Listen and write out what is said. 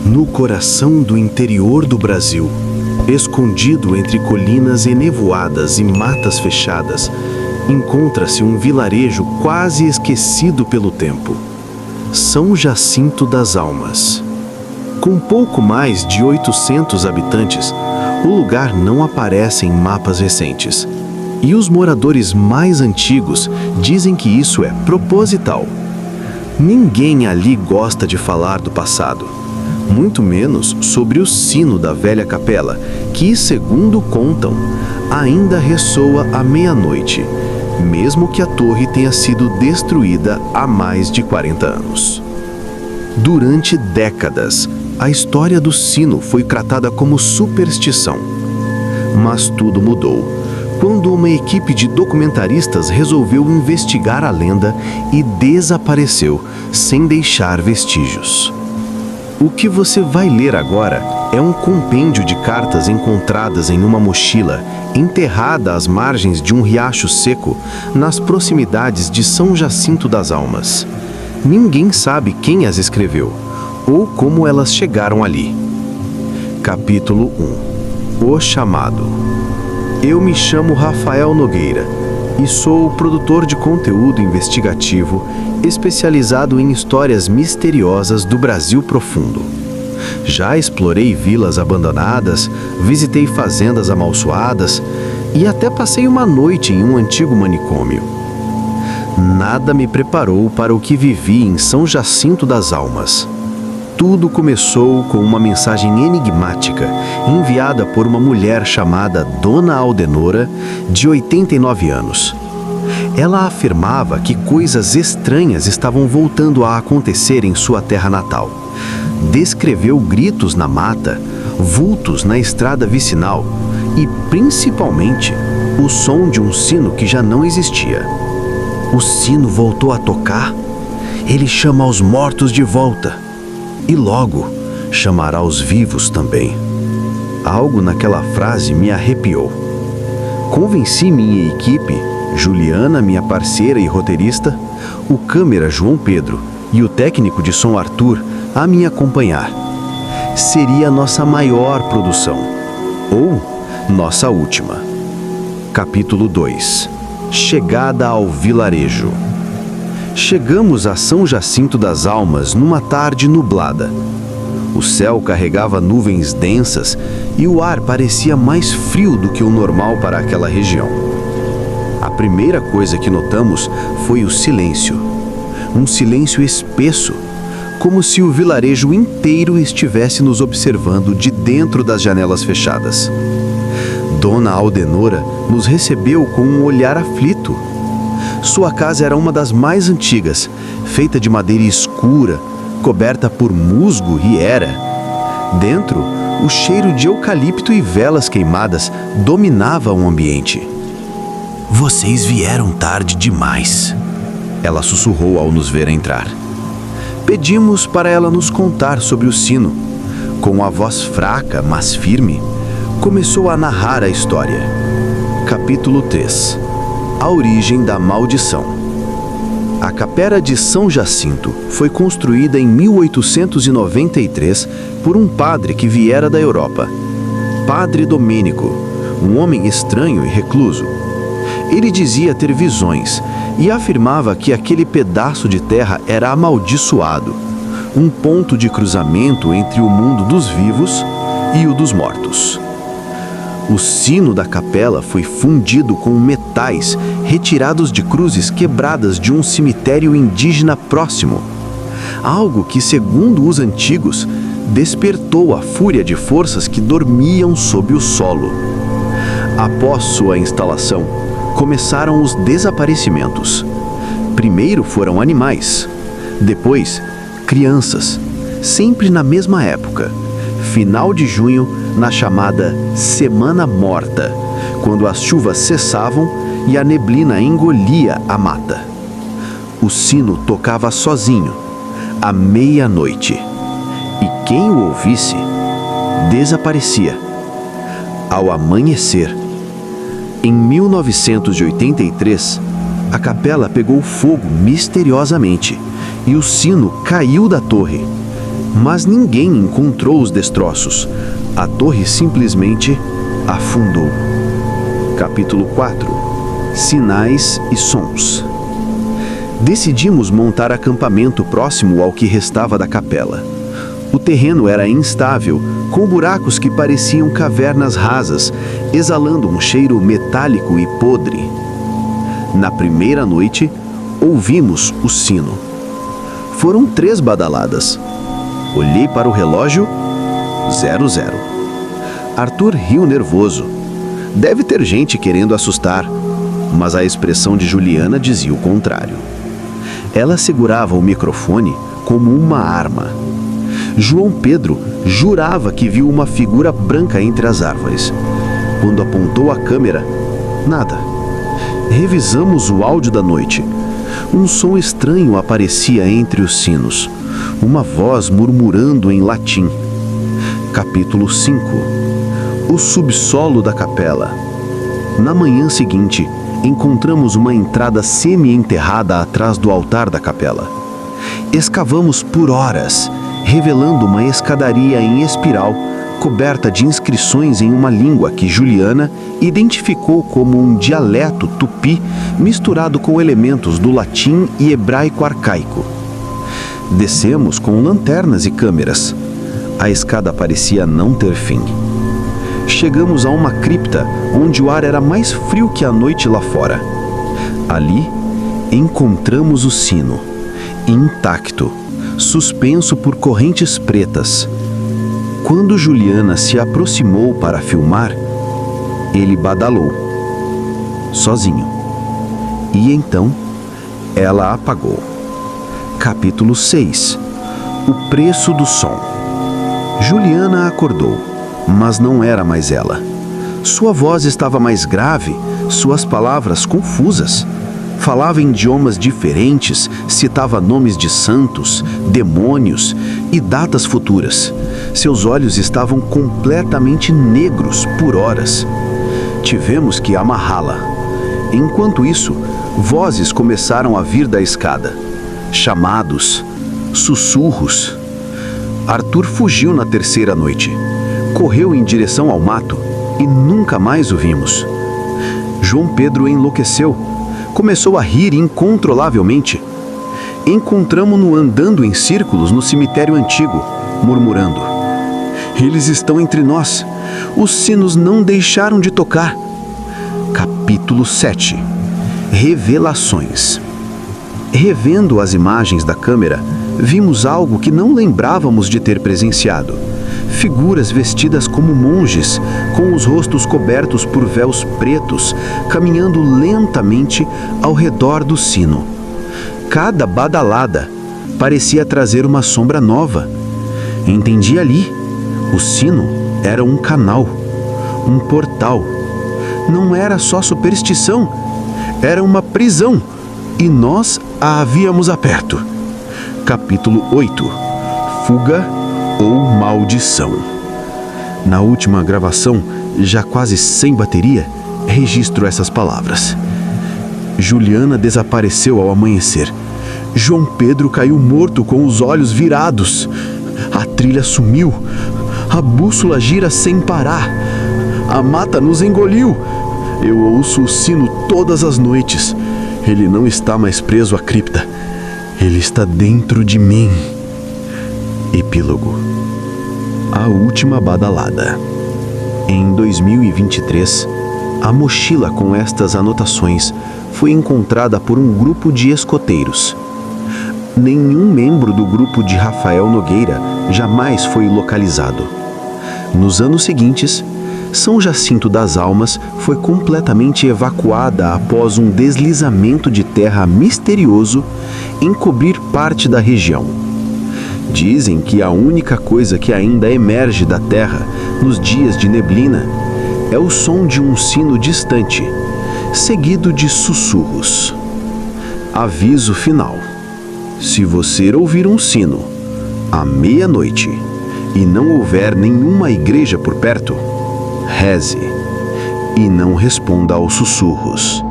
No coração do interior do Brasil, escondido entre colinas enevoadas e matas fechadas, encontra-se um vilarejo quase esquecido pelo tempo. São Jacinto das Almas. Com pouco mais de 800 habitantes, o lugar não aparece em mapas recentes. E os moradores mais antigos dizem que isso é proposital. Ninguém ali gosta de falar do passado, muito menos sobre o sino da velha capela, que, segundo contam, ainda ressoa à meia-noite, mesmo que a torre tenha sido destruída há mais de 40 anos. Durante décadas, a história do sino foi tratada como superstição. Mas tudo mudou quando uma equipe de documentaristas resolveu investigar a lenda e desapareceu sem deixar vestígios. O que você vai ler agora é um compêndio de cartas encontradas em uma mochila enterrada às margens de um riacho seco nas proximidades de São Jacinto das Almas. Ninguém sabe quem as escreveu ou como elas chegaram ali. Capítulo 1. O Chamado. Eu me chamo Rafael Nogueira e sou produtor de conteúdo investigativo especializado em histórias misteriosas do Brasil profundo. Já explorei vilas abandonadas, visitei fazendas amaldiçoadas e até passei uma noite em um antigo manicômio. Nada me preparou para o que vivi em São Jacinto das Almas. Tudo começou com uma mensagem enigmática enviada por uma mulher chamada Dona Aldenora, de 89 anos. Ela afirmava que coisas estranhas estavam voltando a acontecer em sua terra natal. Descreveu gritos na mata, vultos na estrada vicinal e, principalmente, o som de um sino que já não existia. O sino voltou a tocar. Ele chama os mortos de volta. E logo chamará os vivos também. Algo naquela frase me arrepiou. Convenci minha equipe, Juliana, minha parceira e roteirista, o câmera João Pedro e o técnico de som Arthur a me acompanhar. Seria nossa maior produção, ou nossa última. Capítulo 2. Chegada ao vilarejo. Chegamos a São Jacinto das Almas numa tarde nublada. O céu carregava nuvens densas e o ar parecia mais frio do que o normal para aquela região. A primeira coisa que notamos foi o silêncio. Um silêncio espesso, como se o vilarejo inteiro estivesse nos observando de dentro das janelas fechadas. Dona Aldenora nos recebeu com um olhar aflito. Sua casa era uma das mais antigas, feita de madeira escura, coberta por musgo e era. Dentro, o cheiro de eucalipto e velas queimadas dominava o ambiente. "Vocês vieram tarde demais", ela sussurrou ao nos ver entrar. Pedimos para ela nos contar sobre o sino. Com a voz fraca, mas firme, começou a narrar a história. Capítulo 3. A origem da maldição. A capela de São Jacinto foi construída em 1893 por um padre que viera da Europa. Padre Domênico, um homem estranho e recluso. Ele dizia ter visões e afirmava que aquele pedaço de terra era amaldiçoado, um ponto de cruzamento entre o mundo dos vivos e o dos mortos. O sino da capela foi fundido com metais retirados de cruzes quebradas de um cemitério indígena próximo. Algo que, segundo os antigos, despertou a fúria de forças que dormiam sob o solo. Após sua instalação, começaram os desaparecimentos. Primeiro foram animais, depois crianças, sempre na mesma época, final de junho, na chamada Semana Morta, quando as chuvas cessavam e a neblina engolia a mata. O sino tocava sozinho, à meia-noite, e quem o ouvisse, desaparecia. Ao amanhecer, em 1983, a capela pegou fogo misteriosamente e o sino caiu da torre. Mas ninguém encontrou os destroços. A torre simplesmente afundou. Capítulo 4. Sinais e sons. Decidimos montar acampamento próximo ao que restava da capela. O terreno era instável, com buracos que pareciam cavernas rasas, exalando um cheiro metálico e podre. Na primeira noite, ouvimos o sino. Foram 3 badaladas. Olhei para o relógio, 00. Arthur riu nervoso. Deve ter gente querendo assustar, mas a expressão de Juliana dizia o contrário. Ela segurava o microfone como uma arma. João Pedro jurava que viu uma figura branca entre as árvores. Quando apontou a câmera, nada. Revisamos o áudio da noite. Um som estranho aparecia entre os sinos. Uma voz murmurando em latim. Capítulo 5. O subsolo da capela. Na manhã seguinte, encontramos uma entrada semi-enterrada atrás do altar da capela. Escavamos por horas, revelando uma escadaria em espiral, coberta de inscrições em uma língua que Juliana identificou como um dialeto tupi misturado com elementos do latim e hebraico arcaico. Descemos com lanternas e câmeras. A escada parecia não ter fim. Chegamos a uma cripta onde o ar era mais frio que a noite lá fora. Ali, encontramos o sino, intacto, suspenso por correntes pretas. Quando Juliana se aproximou para filmar, ele badalou, sozinho. E então, ela apagou. Capítulo 6. O preço do som. Juliana acordou, mas não era mais ela. Sua voz estava mais grave, suas palavras confusas. Falava em idiomas diferentes, citava nomes de santos, demônios e datas futuras. Seus olhos estavam completamente negros por horas. Tivemos que amarrá-la. Enquanto isso, vozes começaram a vir da escada. Chamados, sussurros. Arthur fugiu na terceira noite. Correu em direção ao mato e nunca mais o vimos. João Pedro enlouqueceu. Começou a rir incontrolavelmente. Encontramo-no andando em círculos no cemitério antigo, murmurando: "Eles estão entre nós. Os sinos não deixaram de tocar." Capítulo 7. Revelações. Revendo as imagens da câmera, vimos algo que não lembrávamos de ter presenciado. Figuras vestidas como monges, com os rostos cobertos por véus pretos, caminhando lentamente ao redor do sino. Cada badalada parecia trazer uma sombra nova. Entendi ali. O sino era um canal, um portal. Não era só superstição, era uma prisão, e nós a havíamos aberto. Capítulo 8. Fuga ou maldição. Na última gravação, já quase sem bateria, registro essas palavras. Juliana desapareceu ao amanhecer. João Pedro caiu morto com os olhos virados. A trilha sumiu. A bússola gira sem parar. A mata nos engoliu. Eu ouço o sino todas as noites. Ele não está mais preso à cripta. Ele está dentro de mim. Epílogo. A última badalada. Em 2023, a mochila com estas anotações foi encontrada por um grupo de escoteiros. Nenhum membro do grupo de Rafael Nogueira jamais foi localizado. Nos anos seguintes, São Jacinto das Almas foi completamente evacuada após um deslizamento de terra misterioso encobrir parte da região. Dizem que a única coisa que ainda emerge da terra nos dias de neblina é o som de um sino distante, seguido de sussurros. Aviso final: se você ouvir um sino à meia-noite e não houver nenhuma igreja por perto, reze e não responda aos sussurros.